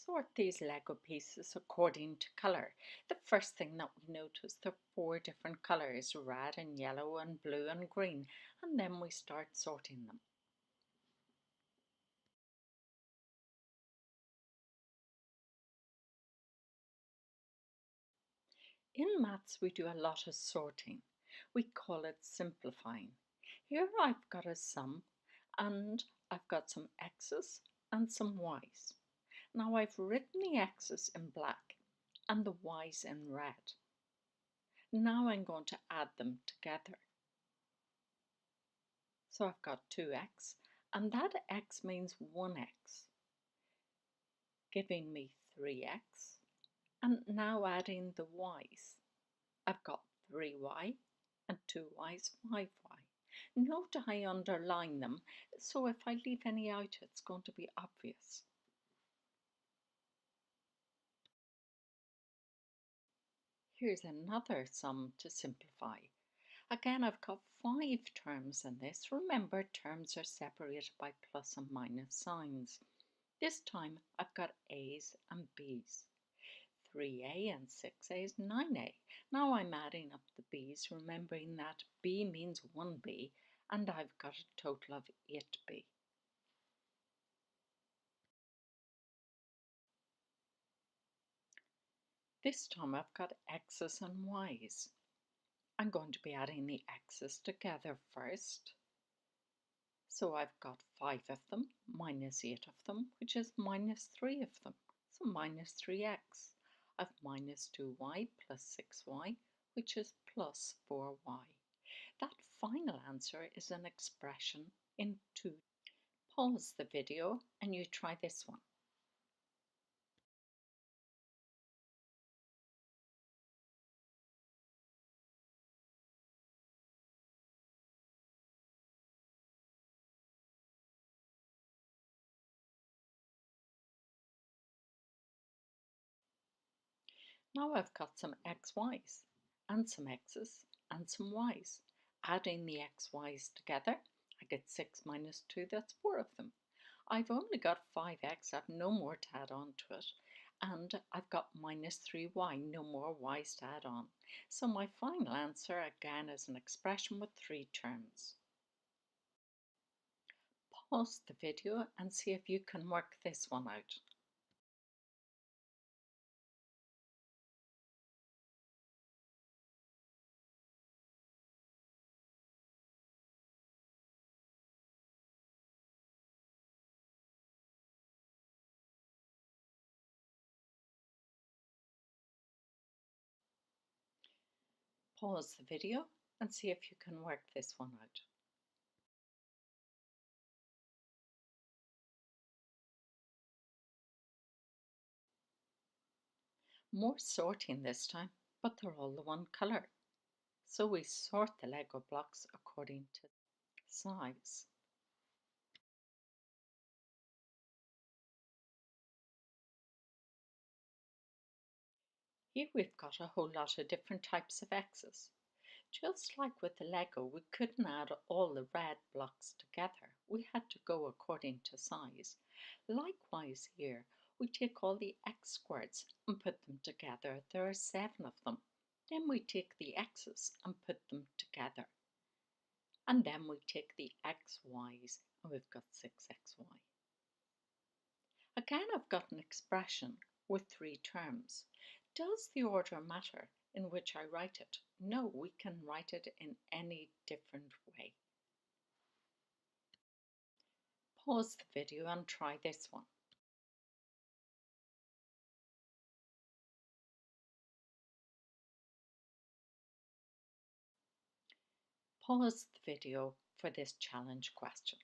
Sort these Lego pieces according to colour. The first thing that we notice, there are 4 different colours, red and yellow and blue and green, and then we start sorting them. In maths we do a lot of sorting. We call it simplifying. Here I've got a sum and I've got some x's and some y's. Now I've written the x's in black and the y's in red. Now I'm going to add them together. So I've got 2x, and that x means 1x, giving me 3x. And now adding the y's, I've got 3y and 2y's 5y. Note I underline them, so if I leave any out, it's going to be obvious. Here's another sum to simplify. Again, I've got 5 terms in this. Remember, terms are separated by plus and minus signs. This time I've got A's and B's. 3A and 6A is 9A. Now I'm adding up the B's, remembering that B means 1B, and I've got a total of 8B. This time I've got X's and Y's. I'm going to be adding the X's together first. So I've got 5 of them minus 8 of them, which is minus 3 of them. So minus 3x. I've minus 2y plus 6y, which is plus 4y. That final answer is an expression in 2. Pause the video and you try this one. Now I've got some xy's and some x's and some y's. Adding the xy's together, I get 6 minus 2, that's 4 of them. I've only got 5x, I've no more to add on to it, and I've got minus 3y, no more y's to add on. So my final answer again is an expression with 3 terms. Pause the video and see if you can work this one out. Pause the video and see if you can work this one out. More sorting this time, but they're all the one colour. So we sort the Lego blocks according to size. Here we've got a whole lot of different types of X's. Just like with the Lego, we couldn't add all the red blocks together. We had to go according to size. Likewise here, we take all the X squares and put them together. There are 7 of them. Then we take the X's and put them together. And then we take the XY's and we've got 6XY. Again, I've got an expression with 3 terms. Does the order matter in which I write it? No, we can write it in any different way. Pause the video and try this one. Pause the video for this challenge question.